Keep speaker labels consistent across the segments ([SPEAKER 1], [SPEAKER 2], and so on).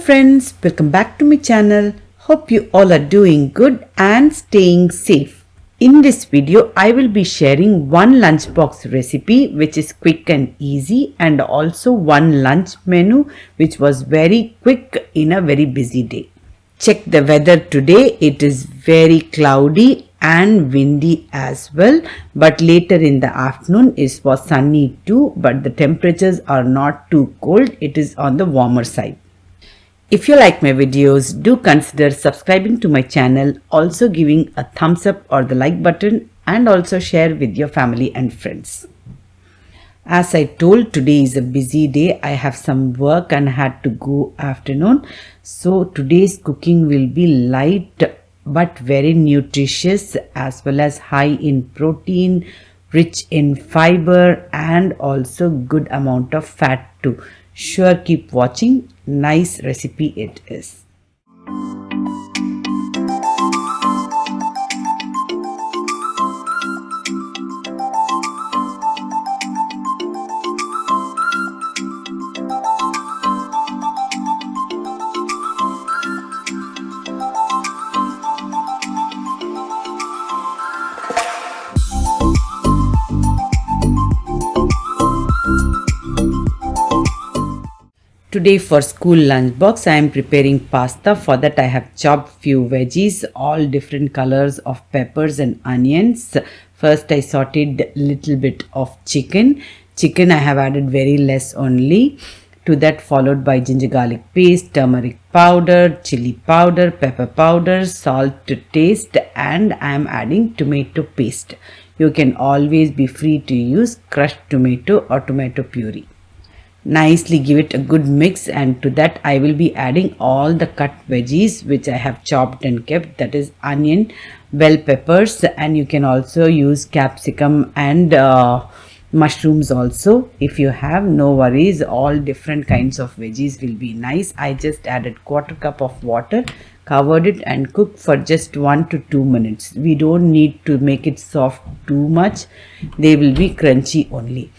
[SPEAKER 1] friends, welcome back to my channel. Hope you all are doing good and staying safe. In this video, I will be sharing one lunchbox recipe which is quick and easy, and also one lunch menu which was very quick in a very busy day. Check the weather today. It is very cloudy and windy as well, but later in the afternoon it was sunny too, but the temperatures are not too cold. It is on the warmer side. If you like my videos, do consider subscribing to my channel, also giving a thumbs up or the like button, and also share with your family and friends. As I told, today is a busy day. I have some work and had to go afternoon. So today's cooking will be light but very nutritious, as well as high in protein, rich in fiber, and also good amount of fat too. Sure, keep watching. Nice recipe it is. Today for school lunchbox, I am preparing pasta. For that I have chopped few veggies, all different colors of peppers and onions. First I sauteed little bit of chicken. Chicken I have added very less only. To that followed by ginger garlic paste, turmeric powder, chili powder, pepper powder, salt to taste, and I am adding tomato paste. You can always be free to use crushed tomato or tomato puree. Nicely give it a good mix, and to that I will be adding all the cut veggies which I have chopped and kept, that is onion, bell peppers, and you can also use capsicum and mushrooms also. If you have, no worries, all different kinds of veggies will be nice. I just added 1/4 cup of water, covered it and cooked for just 1 to 2 minutes. We don't need to make it soft too much. They will be crunchy only.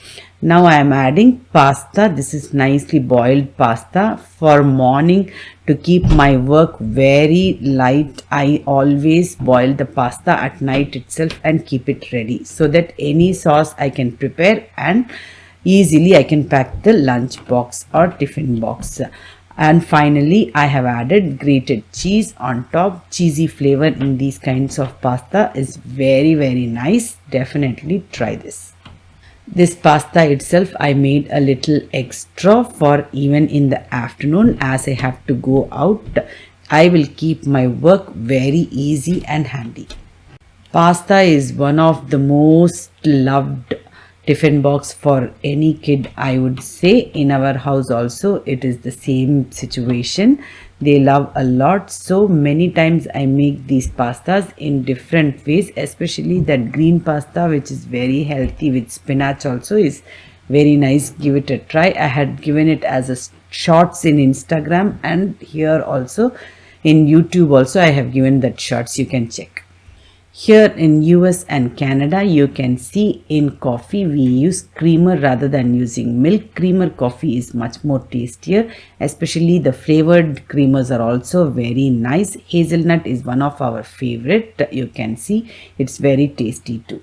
[SPEAKER 1] Now I am adding pasta. This is nicely boiled pasta. For morning, to keep my work very light, I always boil the pasta at night itself and keep it ready, so that any sauce I can prepare and easily I can pack the lunch box or tiffin box. And finally I have added grated cheese on top. Cheesy flavor in these kinds of pasta is very nice. Definitely try this. This pasta itself I made a little extra for even in the afternoon, as I have to go out. I will keep my work very easy and handy. Pasta is one of the most loved tiffin box for any kid, I would say. In our house also it is the same situation. They love a lot. So many times I make these pastas in different ways, especially that green pasta which is very healthy with spinach also is very nice. Give it a try. I had given it as a shorts in Instagram, and here also in YouTube also I have given that shorts. You can check. Here in US and Canada, you can see in coffee we use creamer rather than using milk. Creamer coffee is much more tastier, especially the flavored creamers are also very nice. Hazelnut is one of our favorite. You can see it's very tasty too.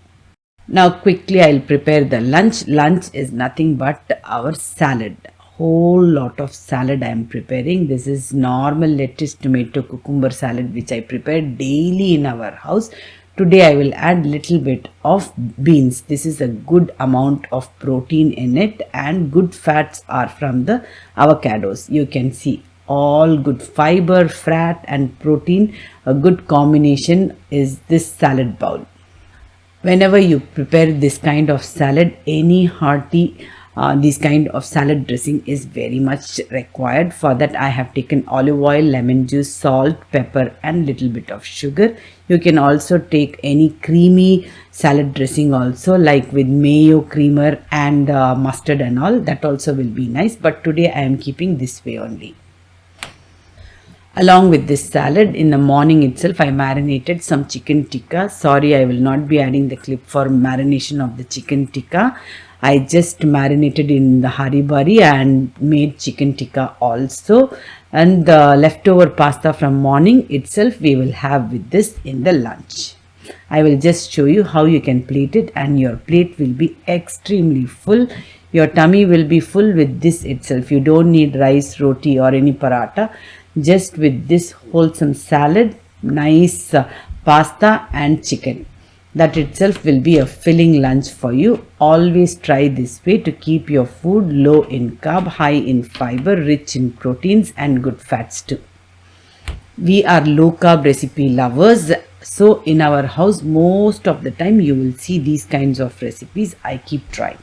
[SPEAKER 1] Now quickly I'll prepare the lunch. Lunch is nothing but our salad. Whole lot of salad I am preparing. This is normal lettuce, tomato, cucumber salad which I prepare daily in our house. Today I will add little bit of beans. This is a good amount of protein in it, and good fats are from the avocados. You can see all good fiber, fat and protein. A good combination is this salad bowl. Whenever you prepare this kind of salad, any hearty this kind of salad dressing is very much required. For that I have taken olive oil, lemon juice, salt, pepper and little bit of sugar. You can also take any creamy salad dressing also, like with mayo, creamer and mustard and all. That also will be nice, but today I am keeping this way only. Along with this salad, in the morning itself I marinated some chicken tikka. Sorry, I will not be adding the clip for marination of the chicken tikka. I just marinated in the hari bari and made chicken tikka also. and the leftover pasta from morning itself we will have with this in the lunch. I will just show you how you can plate it, and your plate will be extremely full. Your tummy will be full with this itself. You don't need rice, roti or any paratha. Just with this wholesome salad, nice pasta and chicken. That itself will be a filling lunch for you. Always try this way to keep your food low in carb, high in fiber, rich in proteins and good fats too. We are low carb recipe lovers, so in our house most of the time you will see these kinds of recipes. I keep trying.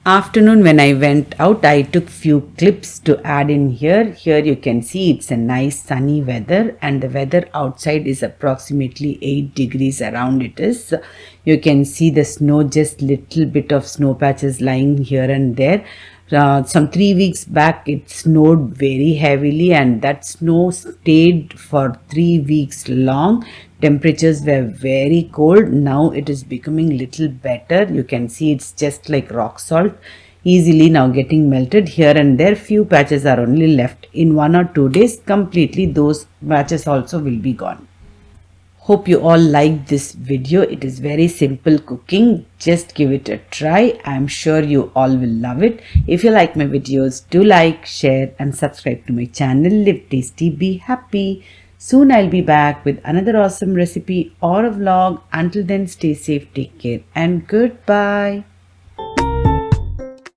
[SPEAKER 1] Afternoon when I went out, I took few clips to add in here. Here you can see it's a nice sunny weather, and the weather outside is approximately 8 degrees around it is. You can see the snow, just little bit of snow patches lying here and there. Some 3 weeks back it snowed very heavily, and that snow stayed for 3 weeks long. Temperatures were very cold. Now it is becoming little better. You can see it's just like rock salt, easily now getting melted. Here and there few patches are only left. In 1 or 2 days completely those patches also will be gone. Hope you all liked this video. It is very simple cooking. Just give it a try. I am sure you all will love it. If you like my videos, do like, share and subscribe to my channel. Live tasty, be happy. Soon I'll be back with another awesome recipe or a vlog. Until then, stay safe, take care and goodbye.